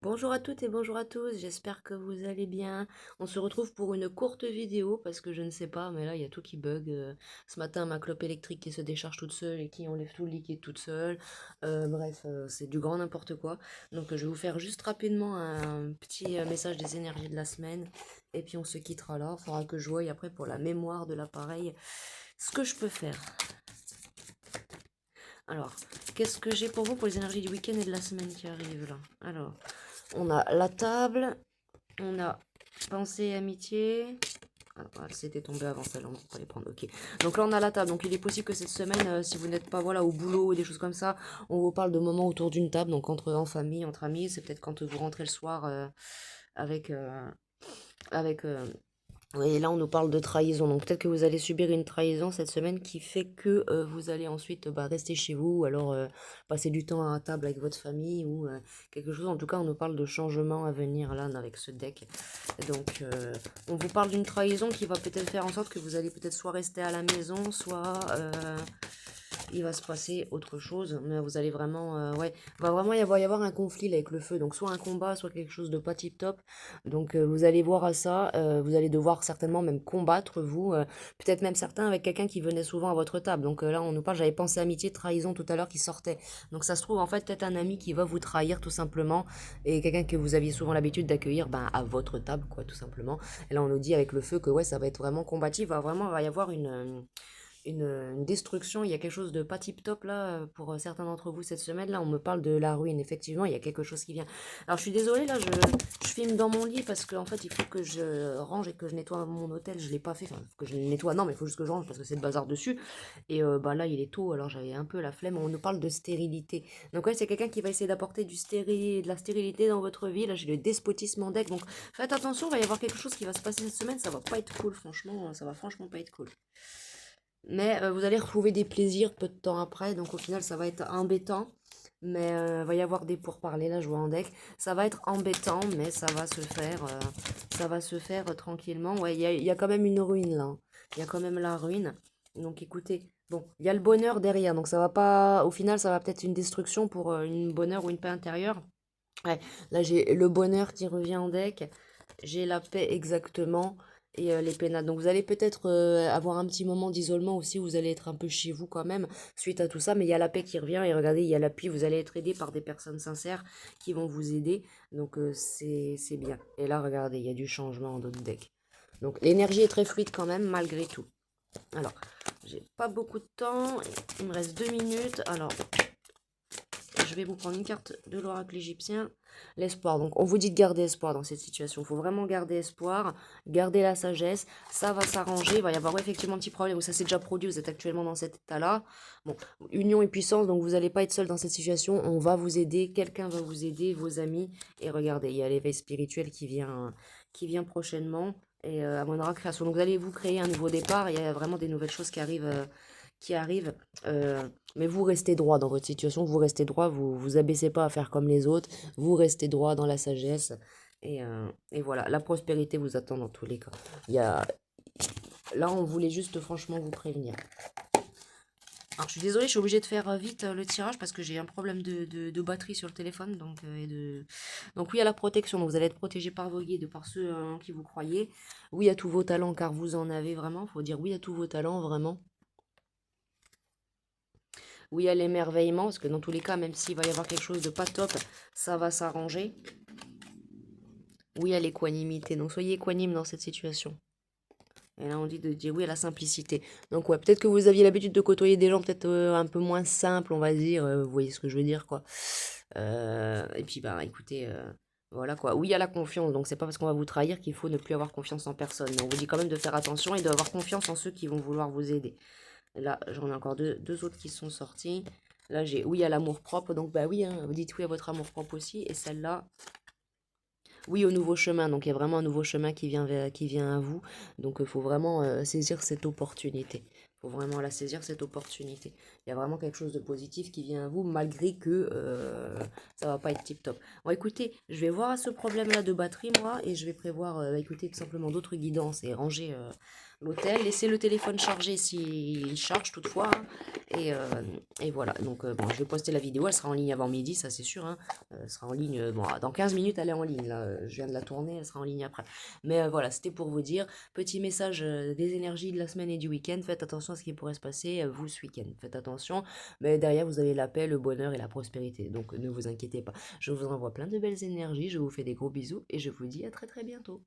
Bonjour à toutes et bonjour à tous, j'espère que vous allez bien. On se retrouve pour une courte vidéo parce que je ne sais pas, mais là il y a tout qui bug. Ce matin, ma clope électrique qui se décharge toute seule et qui enlève tout le liquide toute seule. Bref, c'est du grand n'importe quoi. Donc je vais vous faire juste rapidement un petit message des énergies de la semaine et puis on se quittera là. Il faudra que je voie après pour la mémoire de l'appareil ce que je peux faire. Alors, qu'est-ce que j'ai pour vous pour les énergies du week-end et de la semaine qui arrive là? Alors, on a la table. On a pensée et amitié. Ah, c'était tombé avant celle-là, on ne peut pas les prendre. Ok. Donc là, on a la table. Donc il est possible que cette semaine, si vous n'êtes pas voilà, au boulot ou des choses comme ça, on vous parle de moments autour d'une table. Donc en famille, entre amis. C'est peut-être quand vous rentrez le soir avec, avec oui, là, on nous parle de trahison. Donc, peut-être que vous allez subir une trahison cette semaine qui fait que vous allez ensuite rester chez vous ou alors passer du temps à table avec votre famille ou quelque chose. En tout cas, on nous parle de changement à venir là avec ce deck. Donc, on vous parle d'une trahison qui va peut-être faire en sorte que vous allez peut-être soit rester à la maison, soit il va se passer autre chose, mais vous allez vraiment, ouais, va vraiment y avoir un conflit là, avec le feu, donc soit un combat, soit quelque chose de pas tip top, donc vous allez voir à ça, vous allez devoir certainement même combattre vous, peut-être même certains avec quelqu'un qui venait souvent à votre table, donc là on nous parle, j'avais pensé amitié, trahison tout à l'heure qui sortait, donc ça se trouve en fait peut-être un ami qui va vous trahir tout simplement, et quelqu'un que vous aviez souvent l'habitude d'accueillir ben, à votre table quoi tout simplement, et là on nous dit avec le feu que ouais ça va être vraiment combatif, va y avoir une destruction, il y a quelque chose de pas tip top là pour certains d'entre vous cette semaine. Là, on me parle de la ruine. Effectivement, il y a quelque chose qui vient. Alors, je suis désolée, là, je filme dans mon lit parce qu'en fait, il faut que je range et que je nettoie mon hôtel. Je l'ai pas fait. Enfin, que je le nettoie, non, mais il faut juste que je range parce que c'est le bazar dessus. Et bah là, il est tôt, alors j'avais un peu la flemme. On nous parle de stérilité. Donc, ouais, c'est quelqu'un qui va essayer d'apporter de la stérilité dans votre vie. Là, j'ai le despotisme en deck. Donc, faites attention, il va y avoir quelque chose qui va se passer cette semaine. Ça va pas être cool, franchement. Ça va franchement pas être cool. Mais vous allez retrouver des plaisirs peu de temps après, donc au final ça va être embêtant. Mais va y avoir des pourparlers, là je vois en deck. Ça va être embêtant, mais ça va se faire tranquillement. Ouais, il y a quand même une ruine là, hein. Il y a quand même la ruine. Donc écoutez, bon, il y a le bonheur derrière, donc ça va pas. Au final, ça va peut-être une destruction pour une bonheur ou une paix intérieure. Ouais, là j'ai le bonheur qui revient en deck, j'ai la paix exactement et les pénades. Donc vous allez peut-être avoir un petit moment d'isolement aussi, vous allez être un peu chez vous quand même suite à tout ça, mais il y a la paix qui revient et regardez, il y a l'appui, vous allez être aidé par des personnes sincères qui vont vous aider, donc c'est bien. Et là regardez, il y a du changement dans d'autres decks. Donc l'énergie est très fluide quand même malgré tout. Alors, j'ai pas beaucoup de temps, il me reste 2 minutes, alors je vais vous prendre une carte de l'oracle égyptien. L'espoir. Donc, on vous dit de garder espoir dans cette situation. Il faut vraiment garder espoir, garder la sagesse. Ça va s'arranger. Il va y avoir effectivement un petit problème où ça s'est déjà produit. Vous êtes actuellement dans cet état-là. Bon, union et puissance. Donc, vous n'allez pas être seul dans cette situation. On va vous aider. Quelqu'un va vous aider, vos amis. Et regardez, il y a l'éveil spirituel qui vient prochainement. Et Amon-Ra création. Donc, vous allez vous créer un nouveau départ. Il y a vraiment des nouvelles choses qui arrivent. Mais vous restez droit dans votre situation, vous restez droit, vous vous abaissez pas à faire comme les autres, vous restez droit dans la sagesse. Et voilà, la prospérité vous attend dans tous les cas. Il y a... Là, on voulait juste franchement vous prévenir. Alors, je suis désolée, je suis obligée de faire vite le tirage parce que j'ai un problème de batterie sur le téléphone. Donc, oui, à la protection. Donc, vous allez être protégé par vos guides, par ceux en qui vous croyez. Oui à tous vos talents, car vous en avez vraiment. Il faut dire oui à tous vos talents, vraiment. Oui à l'émerveillement, parce que dans tous les cas, même s'il va y avoir quelque chose de pas top, ça va s'arranger. Oui à l'équanimité, donc soyez équanime dans cette situation. Et là, on dit de dire oui à la simplicité. Donc ouais, peut-être que vous aviez l'habitude de côtoyer des gens peut-être un peu moins simples, on va dire. Vous voyez ce que je veux dire, quoi. Et puis, bah, écoutez, voilà, quoi. Oui à la confiance, donc c'est pas parce qu'on va vous trahir qu'il faut ne plus avoir confiance en personne. Mais on vous dit quand même de faire attention et d'avoir confiance en ceux qui vont vouloir vous aider. Là, j'en ai encore deux autres qui sont sortis. Là, j'ai oui à l'amour propre. Donc, bah oui, hein, vous dites oui à votre amour propre aussi. Et celle-là, oui au nouveau chemin. Donc, il y a vraiment un nouveau chemin qui vient à vous. Donc, il faut vraiment saisir cette opportunité. Il faut vraiment la saisir, cette opportunité. Il y a vraiment quelque chose de positif qui vient à vous, malgré que ça va pas être tip-top. Bon, écoutez, je vais voir ce problème-là de batterie, moi, et je vais prévoir, écoutez, tout simplement d'autres guidances et ranger l'hôtel. Laissez le téléphone chargé s'il charge toutefois, hein. Et voilà, donc bon, je vais poster la vidéo, elle sera en ligne avant midi, ça c'est sûr, hein. Elle sera en ligne, bon, dans 15 minutes elle est en ligne, là, je viens de la tourner, elle sera en ligne après. Mais voilà, c'était pour vous dire, petit message des énergies de la semaine et du week-end, faites attention à ce qui pourrait se passer, vous, ce week-end, faites attention, mais derrière vous avez la paix, le bonheur et la prospérité, donc ne vous inquiétez pas. Je vous envoie plein de belles énergies, je vous fais des gros bisous, et je vous dis à très très bientôt.